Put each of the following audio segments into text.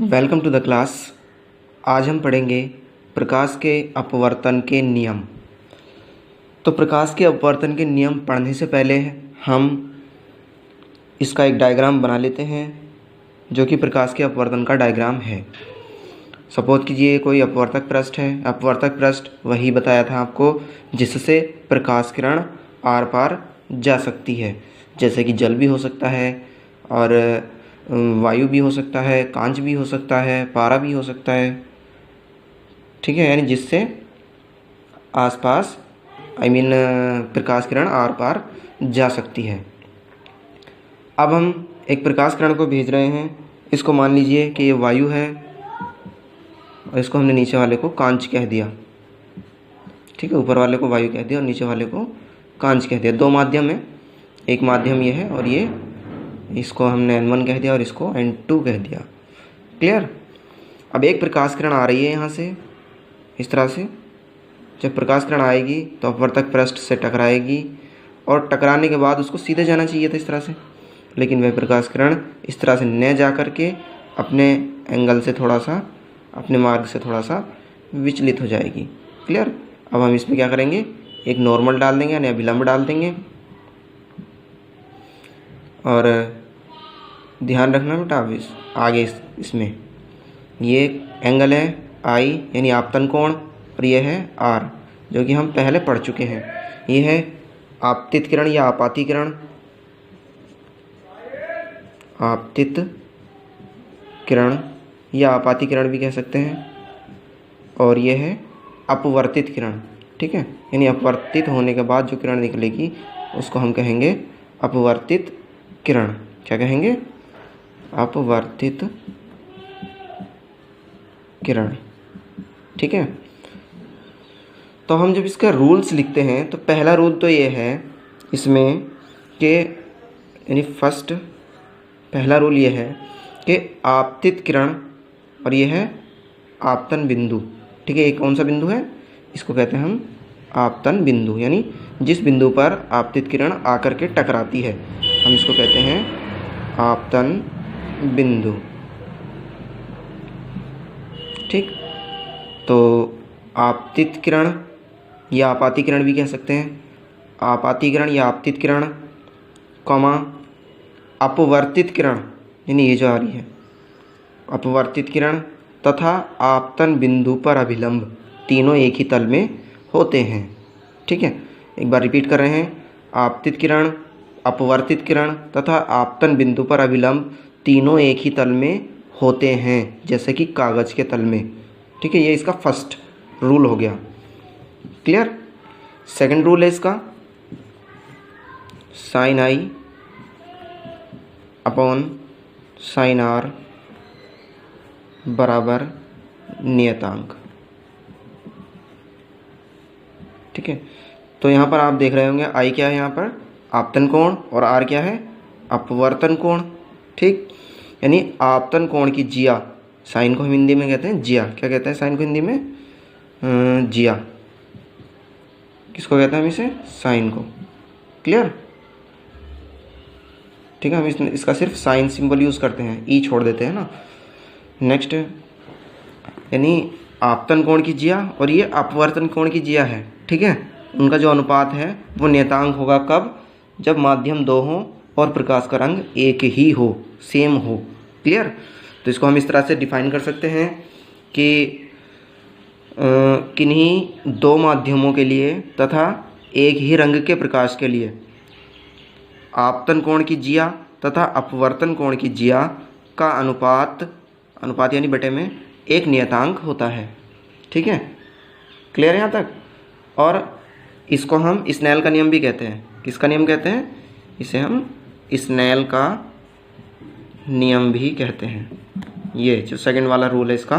Welcome to the class. आज हम पढ़ेंगे प्रकाश के अपवर्तन के नियम। तो प्रकाश के अपवर्तन के नियम पढ़ने से पहले हम इसका एक डायग्राम बना लेते हैं, जो कि प्रकाश के अपवर्तन का डायग्राम है। सपोज कीजिए कोई अपवर्तक पृष्ठ है। अपवर्तक पृष्ठ वही बताया था आपको जिससे प्रकाश किरण आर पार जा सकती है, जैसे कि जल भी हो सकता है और वायु भी हो सकता है, कांच भी हो सकता है, पारा भी हो सकता है। ठीक है, यानी जिससे आसपास प्रकाश किरण आर पार जा सकती है। अब हम एक प्रकाश किरण को भेज रहे हैं। इसको मान लीजिए कि ये वायु है और इसको हमने नीचे वाले को कांच कह दिया। ठीक है, ऊपर वाले को वायु कह दिया और नीचे वाले को कांच कह दिया। दो माध्यम है, एक माध्यम ये है और ये इसको हमने N1 कह दिया और इसको N2 कह दिया। क्लियर। अब एक प्रकाश किरण आ रही है यहाँ से, इस तरह से। जब प्रकाश किरण आएगी तो अपवर्तक पृष्ठ से टकराएगी और टकराने के बाद उसको सीधे जाना चाहिए था इस तरह से, लेकिन वह प्रकाश किरण इस तरह से न जा करके अपने एंगल से थोड़ा सा, अपने मार्ग से थोड़ा सा विचलित हो जाएगी। क्लियर। अब हम इसमें क्या करेंगे, एक नॉर्मल डाल देंगे यानी अभिलंब डाल देंगे। और ध्यान रखना बेटा, अब आगे इसमें ये एंगल है आई यानी आपतन कोण और ये है आर, जो कि हम पहले पढ़ चुके हैं। ये है आपतित किरण या आपाती किरण, आपतित किरण या आपाती किरण भी कह सकते हैं। और ये है अपवर्तित किरण। ठीक है, यानी अपवर्तित होने के बाद जो किरण निकलेगी उसको हम कहेंगे अपवर्तित किरण। क्या कहेंगे? अपवर्तित किरण। ठीक है, तो हम जब इसका रूल्स लिखते हैं तो पहला रूल तो ये है इसमें कि यानी फर्स्ट पहला रूल ये है कि आपतित किरण और ये है आपतन बिंदु। ठीक है, ये कौन सा बिंदु है? इसको कहते हैं हम आपतन बिंदु, यानी जिस बिंदु पर आपतित किरण आकर के टकराती है हम इसको कहते हैं आपतन बिंदु। ठीक, तो आपतित किरण या आपाती किरण भी कह सकते हैं। आपाती किरण या आपतित किरण कॉमा अपवर्तित किरण, यानी ये जो आ रही है अपवर्तित किरण तथा आपतन बिंदु पर अभिलंब, तीनों एक ही तल में होते हैं। ठीक है, एक बार रिपीट कर रहे हैं। आपतित किरण, अपवर्तित किरण तथा आपतन बिंदु पर अभिलंब तीनों एक ही तल में होते हैं, जैसे कि कागज के तल में। ठीक है, ये इसका फर्स्ट रूल हो गया। क्लियर। सेकंड रूल है इसका sine i upon sine r बराबर नियतांक। ठीक है, तो यहाँ पर आप देख रहे होंगे आई क्या है, यहाँ पर आपतन कोण और आर क्या है, अपवर्तन कोण। ठीक, यानी आपतन कोण की जिया, साइन को हम हिंदी में कहते हैं जिया। क्या कहते हैं साइन को हिंदी में? जिया। किसको कहते हैं हम इसे? साइन को। क्लियर। ठीक है, हम इसका सिर्फ साइन सिंबल यूज़ करते हैं, ई छोड़ देते हैं ना। नेक्स्ट, यानी आपतन कोण की जिया और ये अपवर्तन कोण की जिया है। ठीक है, उनका जो अनुपात है वो नियतांक होगा कब? जब माध्यम दो हों और प्रकाश का रंग एक ही हो, सेम हो। क्लियर। तो इसको हम इस तरह से डिफाइन कर सकते हैं कि किन्हीं दो माध्यमों के लिए तथा एक ही रंग के प्रकाश के लिए आपतन कोण की जिया तथा अपवर्तन कोण की जिया का अनुपात यानी बटे में एक नियतांक होता है। ठीक है, क्लियर यहाँ तक। और इसको हम स्नेल का नियम भी कहते हैं। किसका नियम कहते हैं? इसे हम स्नेल का नियम भी कहते हैं। ये जो सेकंड वाला रूल है इसका,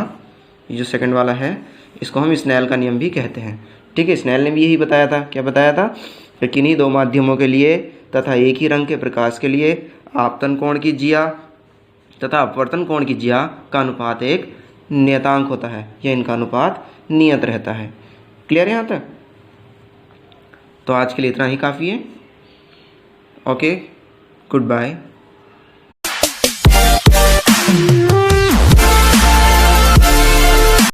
ये जो सेकंड वाला है इसको हम स्नेल का नियम भी कहते हैं। ठीक है, स्नेल ने भी यही बताया था। क्या बताया था? कि किन्हीं दो माध्यमों के लिए तथा एक ही रंग के प्रकाश के लिए आपतन कोण की जिया तथा अपवर्तन कोण की जिया का अनुपात एक नियतांक होता है, या इनका अनुपात नियत रहता है। क्लियर है यहाँ तक? तो आज के लिए इतना ही काफ़ी है। Okay, good bye.